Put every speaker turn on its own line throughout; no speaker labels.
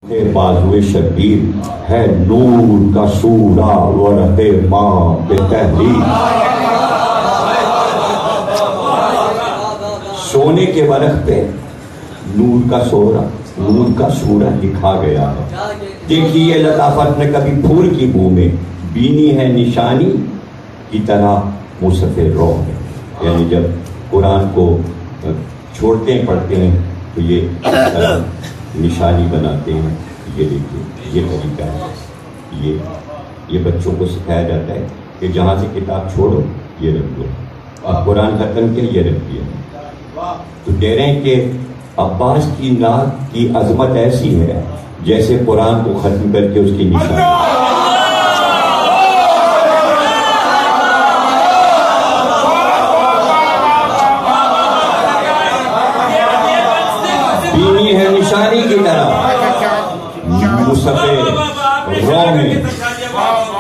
بازوئے شبیر ہے نور کا سورا ورق ماں پہ تحریر، سونے کے ورق پہ نور کا سورا لکھا گیا ہے۔ دیکھیے لطافت میں کبھی پھول کی بو میں بینی ہے نشانی کی طرح مصحف روح ہے، یعنی جب قرآن کو چھوڑتے ہیں پڑھتے ہیں تو یہ نشانی بناتے ہیں۔ یہ دیکھیے یہ طریقہ ہے، یہ بچوں کو سکھایا جاتا ہے کہ جہاں سے کتاب چھوڑو یہ رکھ دو، اب قرآن ختم کیا یہ رکھ دیا۔ تو کہہ رہے ہیں کہ عباس کی نعت کی عظمت ایسی ہے جیسے قرآن کو ختم کر کے اس کی نشانی۔ بینی ہے نشانی کی طرح مصحف روح میں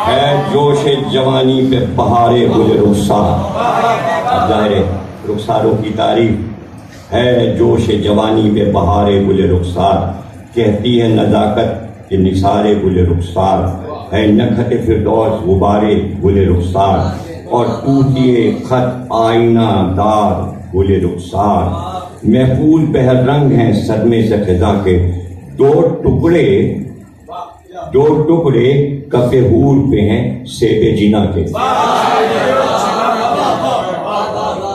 ہے جوش جوانی پہ بہارے گل رخسار۔ اب ظاہر ہے رخساروں کی تعریف ہے، جوش جوانی پہ بہارے گل رخسار، کہتی ہے نزاکت کہ نثار گل رخسار ہے، نکھت فردوس غبارے گل رخسار، اور ٹوٹیے خط آئینہ دار گل رخسار، محفوظ بہر رنگ ہیں صدمے سے خزاں کے، دو ٹکڑے کف حور پہ ہیں سیب جنا کے۔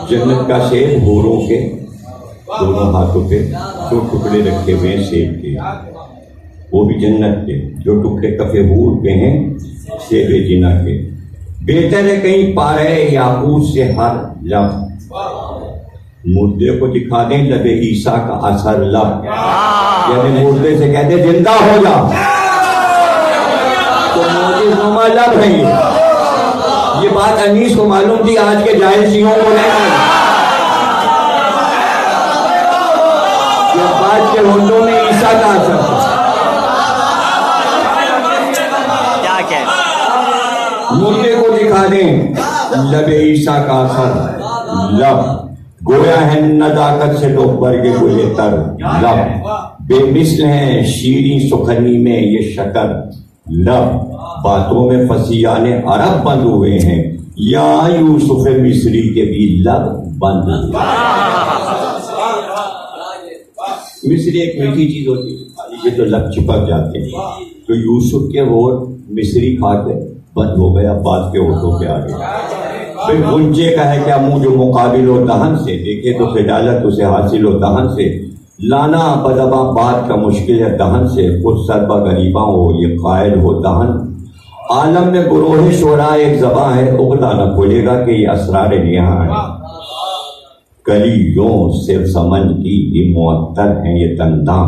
جنت کا سیب حوروں کے دونوں ہاتھوں پہ دو ٹکڑے رکھے ہوئے ہیں سیب کے، وہ بھی جنت کے، جو ٹکڑے کف حور پہ ہیں سیب جنا کے۔ بہتر ہے کہیں پارے یاقوت سے ہر لب، مردے کو دکھا دیں لب عیسیٰ کا اثر لب، یعنی مردے سے کہتے زندہ ہو جا تو موجزنما لب ہے۔ یہ بات انیس کو معلوم تھی، آج کے جاہل شیعوں کو نہیں۔ یہ بات کے ہونٹوں میں عیسیٰ کا اثر تھا، مردے کو دکھا دیں لب عیسیٰ کا اثر لب، گویا ہے نزاکت سے لوگ برگے گلے تر لب، بے مثل ہیں شیریں سخنی میں یہ شکر لب، باتوں میں فصیحان عرب بند ہوئے ہیں، یا یوسف مصری کے بھی لب بند ہوئے۔ مصری ایک میٹھی چیز ہوتی ہے، یہ تو لب چپک جاتے ہیں، تو یوسف کے ہونٹ مصری کھا کے بند ہو گیا، بات کے ہونٹوں پہ آ گیا۔ پھر گنجے کا ہے کیا منہ جو مقابل ہو دہن سے، دیکھے تو خجالت اسے حاصل ہو دہن سے، لانا بدبا بات کا مشکل ہے دہن سے، خود سربا غریباں ہو یہ قائل ہو دہن، عالم میں گروہ شعراء ایک زباں ہے، اگلا نہ کھولے گا کہ یہ اسرار یہاں ہے، کلیوں سے سمن کی یہ معطر ہیں یہ دندان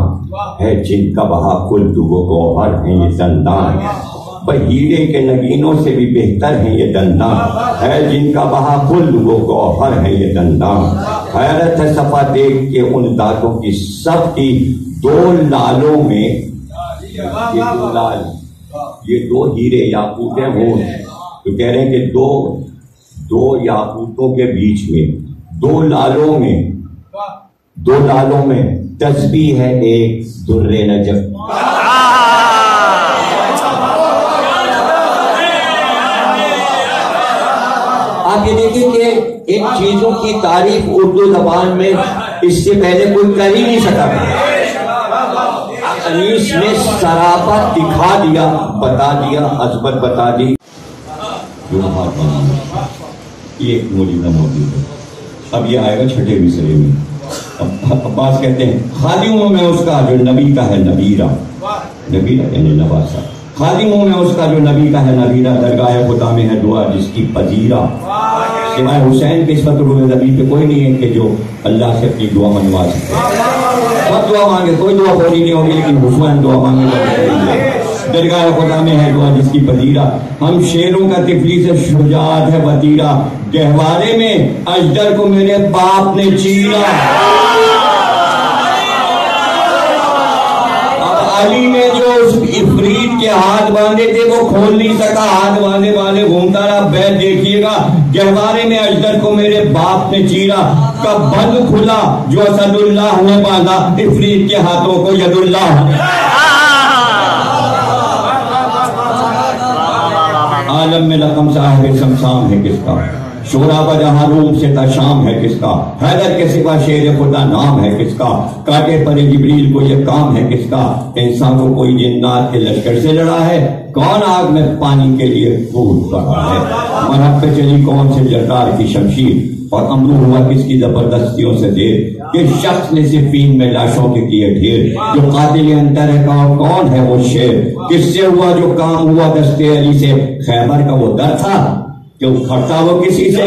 ہے، جن کا بہا خلد و گوہر ہیں یہ دندان، ہیرے کے نگینوں سے بھی بہتر ہیں یہ دندان ہے، جن کا بہا خلد و گوہر ہے یہ دندان، حیرت ہے صفا دیکھ کے ان دانتوں کی سب کی، دو لالوں میں یہ دو لال، یہ دو ہیرے یاقوتیں ہوں، تو کہہ رہے ہیں کہ دو یاقوتوں کے بیچ میں دو لالوں میں تسبیح ہے ایک در نجف۔ آپ یہ دیکھیں کہ ان چیزوں کی تعریف اردو زبان میں اس سے پہلے کوئی کر ہی نہیں سکا، انیس نے سراپت دکھا دیا، بتا دیا، عظمت بتا دی۔ یہ ایک موجودہ موجود ہے، اب یہ آئے گا چھٹے مصرے میں۔ عباس کہتے ہیں خادموں میں اس کا جو نبی کا ہے نبیرہ یعنی نواسہ، خادموں میں اس کا جو نبی کا ہے نبیرہ، درگاہ خدا میں ہے دعا جس کی پذیرہ، سوائے حسین کے اس وقت روح نبی پہ کوئی نہیں ہے کہ جو اللہ سے اپنی دعا منوا سکے، سب دعا مانگے کوئی دعا پوری نہیں ہوگی، لیکن حسین دعا مانگے درگاہ خدا میں ہے دعا جس کی پذیرہ، ہم شیروں کا طفلی سے شجاعت ہے وطیرہ، گہوارے میں اجدر کو میرے باپ نے چیرا، علی نے جو اس عفریت کے ہاتھ باندھے تھے وہ کھول نہیں سکا، ہاتھ باندھے والے گھومتا رہا، بیت دیکھیے گا، گہوارے میں اجدر کو میرے باپ نے چیرا، کب بند کھلا جو اسد اللہ نے باندھا، عفریت کے ہاتھوں کو ید اللہ شورا بجہاں روم سے تا شام ہے کس کا، حیدر کے سوا شیر خدا نام ہے کس کا، کاٹے پر جبریل کو یہ کام ہے کس کا، انسان کو کوئی جنات کے لشکر سے لڑا ہے، کون آگ میں پانی کے لیے کود پڑا ہے، مرحب پہ چلی کون سے جرار کی شمشیر، اور امرو ہوا کس کی زبردستیوں سے دیر، کس شخص نے صفین میں لاشوں کے کیے ڈھیر، جو قاتل انتر ہے کون ہے وہ شیر، کس سے ہوا جو کام ہوا دستے علی سے، خیبر کا وہ در تھا کہ اکھڑتا وہ کسی سے،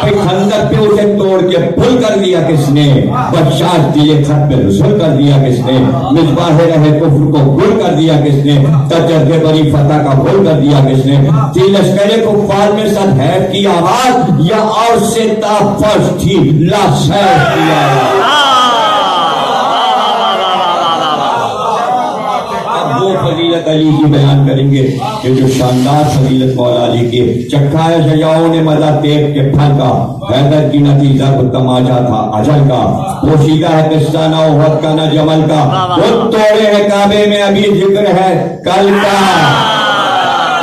خندق پہ اسے توڑ کے پھل کر دیا کس نے، بشاش دلے خط پہ رسول کر دیا کس نے، مصباح رہے کفر کو گل کر دیا کس نے، تجربے بری فتح کا گل کر دیا کس نے، تھی لشکر کفار میں صد حیف کی آواز، یا اور سے تافش تھی لا سیف کی آواز۔ وہ فضیلت علی کی بیان کریں گے کہ جو شاندار فضیلت مولا علی کی، چکھا ہے شجاعوں نے مزہ تیغ کے پھل کا، حیدر کی نتیجہ کو تماچا تھا اجل کا، پوشیدہ ہے قصہ نہ احد کا نہ جمل کا، خود توڑے ہیں کعبے میں ابھی ذکر ہے کل کا۔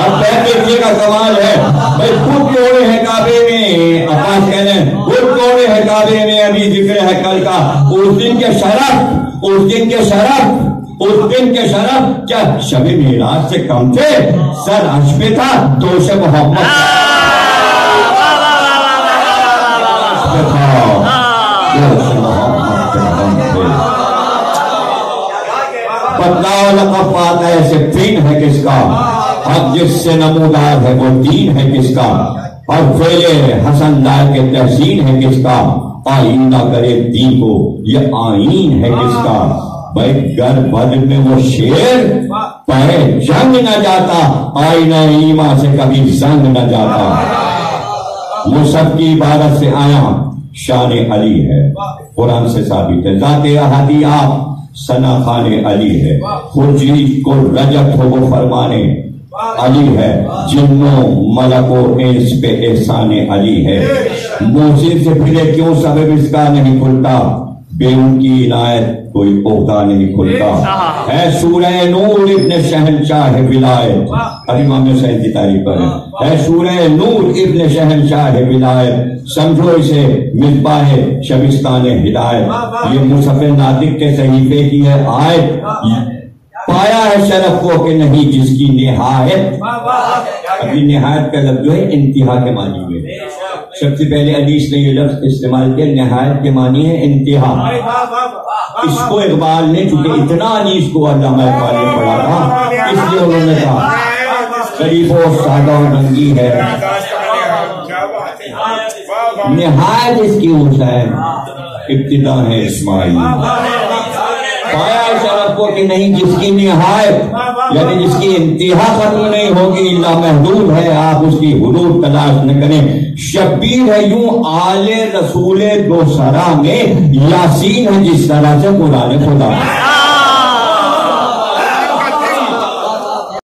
اب دیکھیے کا کمال ہے بھائی، خود توڑے ہیں کعبے میں، عباس کہنے خود توڑے ہیں کعبے میں ابھی ذکر ہے کل کا، اس دن کے شرف، اس دن کے شرف، اس دن کے شرف کیا شب معراج سے کم تھے، سر عرش پہ تھا دوش محمد، بدلاؤ لقب پاتا ہے صفین ہے کس کا، حق جس سے نمودار ہے وہ دین ہے کس کا، اور فعل حسن لائق کے تحسین ہے کس کا، آئین نہ کرے دین کو یہ آئین ہے کس کا، بھائی گر بدر میں وہ شیر پہ جنگ نہ جاتا، آئینہ ایمان سے کبھی زنگ نہ جاتا، مصحف کی عبارت سے آیا شان علی ہے، قرآن سے ثابت ہے، ذات احدی آپ ثنا خان علی ہے، خورشید کو رجب ہو وہ فرمانے علی ہے، جنوں ملک و انس پہ احسان علی ہے، محسن سے پھرے کیوں سبب اس کا نہیں کھلتا، بے ان کی عنایت کوئی عہدہ نہیں کھلتا، ہے سورہ نور ابن شہنشاہ ولایت، اب امام حسین کی تعریف پر ہے سورہ نور ابن شہنشاہ ولایت، سمجھو اسے مصباح شبستان ہدایت، یہ مصحف ناطق کے صحیفے کی ہے آیت، پایا ہے شرف کو کہ نہیں جس کی نہایت، ابھی نہایت کا لفظ جو ہے انتہا کے معنی میں، سب سے پہلے حدیث نے یہ لفظ استعمال کیا، نہایت کے معنی ہے انتہا، اس کو اقبال نے چونکہ اتنا انیس کو علامہ اقبال نے پڑھا تھا اس لیے انہوں نے کہا شریف و سادہ و رنگی ہے، نہایت اس کی حسین ابتدا ہے اسماعیل، پایا شرف کو کہ نہیں جس کی نہایت یعنی جس کی انتہا ختم نہیں ہوگی اللہ محدود ہے، آپ اس کی حدود تلاش نہ کریں، شبیر ہے یوں آل رسول دوسرا میں یاسین ہے جس طرح سے قرآن خدا